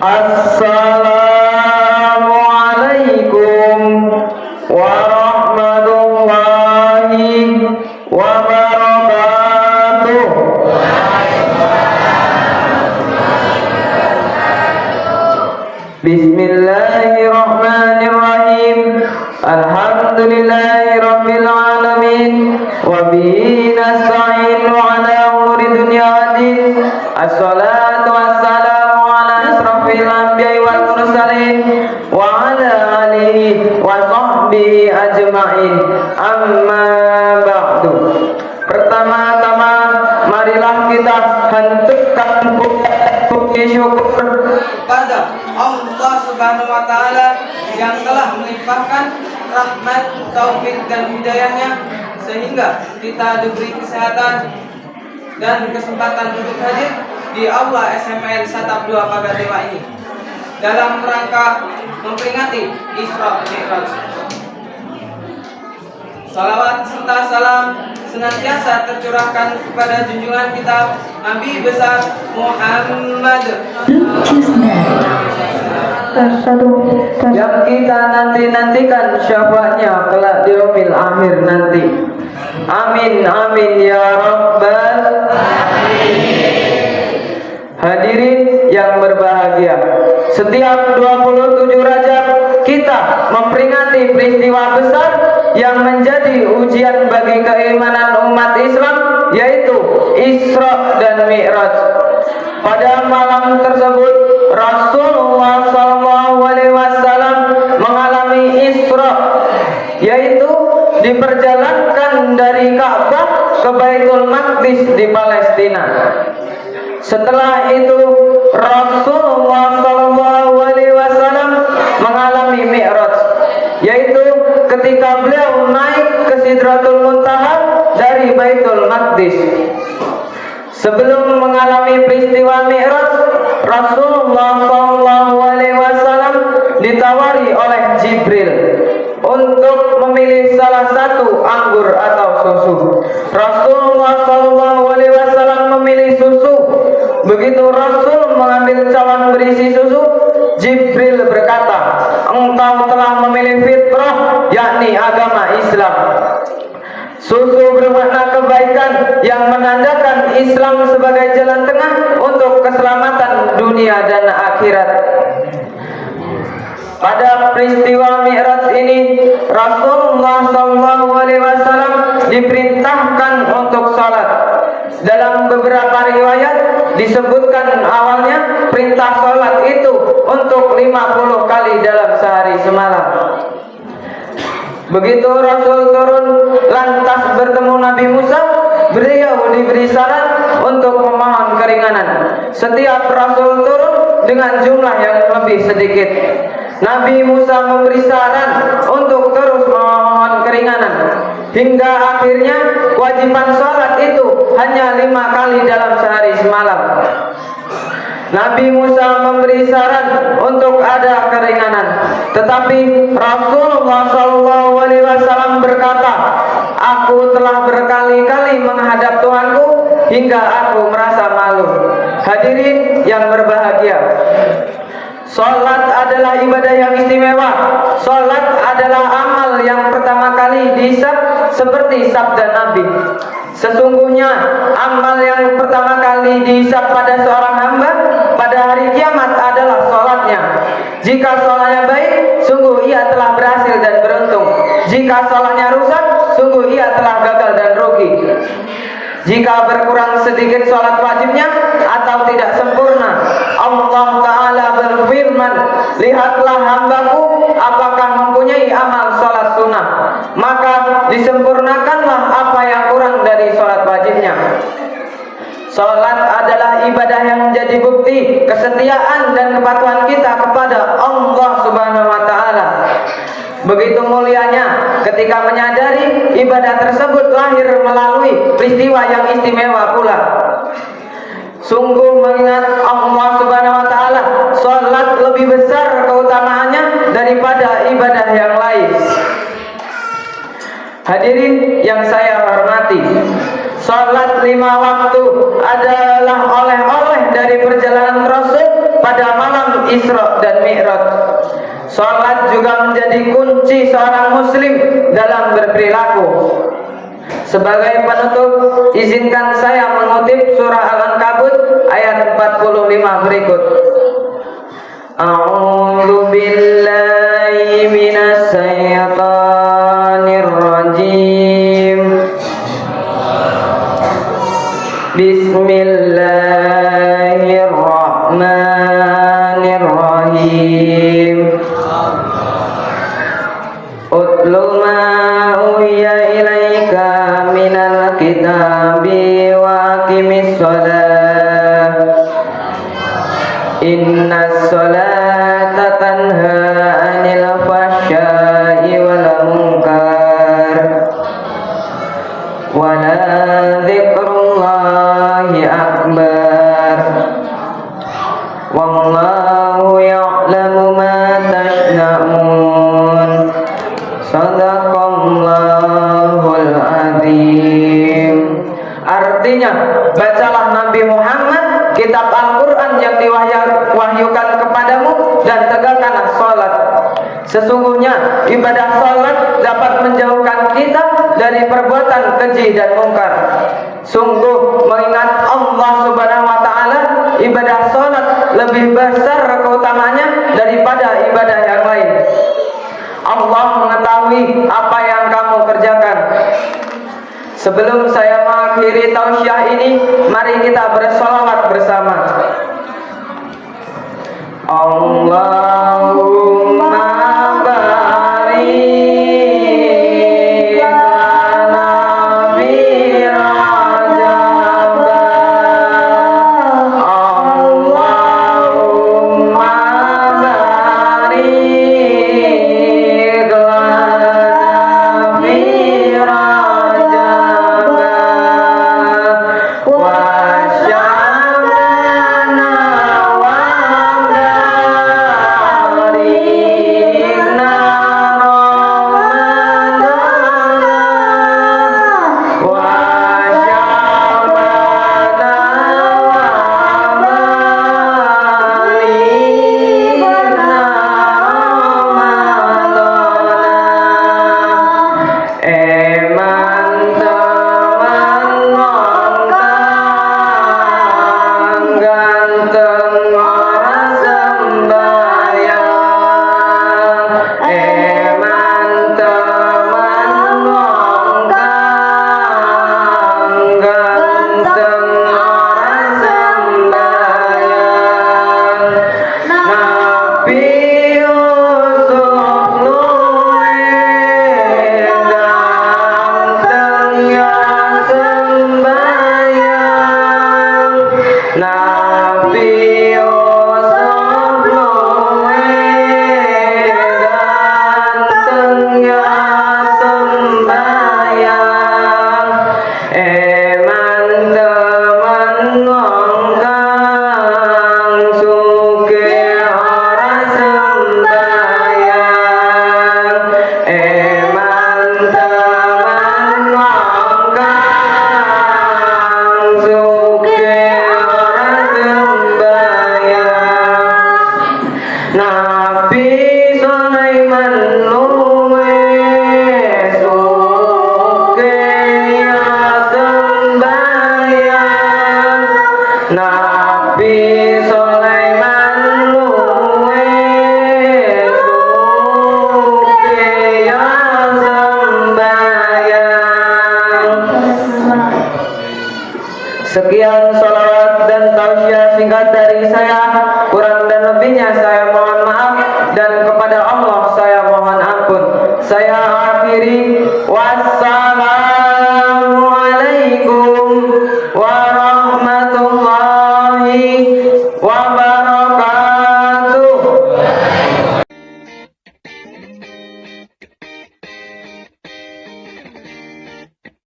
Assalamualaikum warahmatullahi wabarakatuh. Bismillahirrahmanirrahim. Alhamdulillahirabbil alamin. Wa bihi nasta'inu ala umuri dunya waddin. Assalatu wassalamu ala asrafil anbiya'i wal mursalin wa ala alihi wa sahbihi ajma'in. Amma ba'du. Pertama-tama marilah kita hentupkan puji syukur kepada Allah Subhanahu wa taala yang telah melimpahkan rahmat, taufik dan hidayahnya sehingga kita diberi kesehatan dan kesempatan untuk hadir di aula SMN Satap 2 Pagadewa ini dalam rangka memperingati Isra Mi'raj. Salawat serta salam senantiasa tercurahkan kepada junjungan kita Nabi besar Muhammad yang kita nanti-nantikan syafaatnya kelak di yaumil akhir nanti. Amin amin ya rabbal hadirin yang berbahagia. Setiap 27 Rajab kita memperingati peristiwa besar yang menjadi ujian bagi keimanan umat Islam, yaitu Isra dan Mi'raj. Pada malam tersebut Rasulullah SAW mengalami Isra, yaitu diperjalankan dari Ka'bah ke Baitul Maqdis di Palestina. Setelah itu Rasulullah SAW mengalami Mi'raj, yaitu ketika beliau naik ke Sidratul Muntaha dari Baitul Maqdis. Sebelum mengalami peristiwa Mi'raj, Rasulullah SAW ditawari oleh Jibril untuk memilih salah satu anggur atau susu. Rasulullah SAW memilih susu. Begitu Rasul mengambil cawan berisi susu, Jibril berkata, "Engkau telah memilih fitrah, yakni agama Islam." Susu bermakna kebaikan yang menandakan Islam sebagai jalan tengah untuk keselamatan dunia dan akhirat. Pada peristiwa Mi'raj ini, Rasulullah SAW diperintahkan untuk salat. Dalam beberapa riwayat disebutkan awalnya perintah salat itu untuk 50 kali dalam sehari semalam. Begitu Rasul turun lantas bertemu Nabi Musa, beliau diberi saran untuk memohon keringanan. Setiap Rasul turun dengan jumlah yang lebih sedikit. Nabi Musa memberi saran untuk terus memohon keringanan, hingga akhirnya kewajiban salat itu hanya 5 kali dalam sehari semalam. Nabi Musa memberi saran untuk ada keringanan, tetapi Rasulullah SAW berkata, "Aku telah berkali-kali menghadap Tuhanku hingga aku merasa malu." Hadirin yang berbahagia, salat adalah ibadah yang istimewa. Salat adalah amal yang pertama kali dihisab seperti sabda Nabi. Sesungguhnya amal yang pertama kali dihisab pada seorang hamba pada hari kiamat adalah salatnya. Jika salatnya baik, sungguh ia telah berhasil dan beruntung. Jika salatnya rusak, sungguh ia telah gagal dan rugi. Jika berkurang sedikit salat wajibnya atau tidak sempurna, Allah Ta'ala berfirman, "Lihatlah hambaku apakah mempunyai amal salat sunnah, maka disempurnakanlah apa yang kurang dari salat wajibnya." Salat adalah ibadah yang menjadi bukti kesetiaan dan kepatuhan kita kepada Allah Subhanahu wa Ta'ala. Begitu mulianya ketika menyadari ibadah tersebut lahir melalui peristiwa yang istimewa pula. Sungguh mengingat Allah Subhanahu wa Ta'ala, salat lebih besar keutamaannya daripada ibadah yang lain. Hadirin yang saya hormati, salat 5 waktu adalah oleh-oleh dari perjalanan Rasul pada malam Isra dan Mi'raj. Salat juga menjadi kunci seorang muslim dalam berperilaku. Sebagai penutup, izinkan saya mengutip surah Al-Ankabut ayat 45 berikut. A'udzu billahi minas syaitonir rajim. Bismillahirrahmanirrahim. Utlu ma uhiya ilaika minal kitabi wa aqimis shalah. Innas sholata tanha 'anil fahsya'i wal munkar. Wa la dzikrullahi akbar. Wallahu ya'lamu ma tasna'un. Shadaqallahul azim. Artinya, bacalah Nabi Muhammad kitab Al-Quran yang diwahyukan kepadamu dan tegakkanlah sholat. Sesungguhnya ibadah sholat dapat menjauhkan kita dari perbuatan keji dan mungkar. Sungguh mengingat Allah Subhanahu wa ta'ala, ibadah sholat lebih besar keutamaannya daripada ibadah yang lain. Allah mengetahui apa yang kamu kerjakan. Sebelum saya mengakhiri tausiah ini, mari kita bersolawat bersama. Allahumma barik lana fi Rajab. Allahumma barik lana fi Rajab wa Sya'bana wa Ramadan wa Sya'bana wa Eman teman ganteng orang sembahyang. Eman teman ganteng orang sembahyang. Nabi Yusuf luwih ganteng ya sembahyang. Nabi Yusuf luwih ganteng ya sembahyang. Eman teman ngongkang sugih ora sembahyang. Eman teman ngongkang sugih ora sembahyang. Nabi Sulaiman luwih sugih ya sembahyang. Nabi Sulaiman luwih sugih ya sembahyang. Sekian salawat dan tausiah singkat dari saya. Kurang dan lebihnya saya mohon maaf, dan kepada Allah saya mohon ampun. Saya akhiri, wassalamualaikum warahmatullahi wabarakatuh.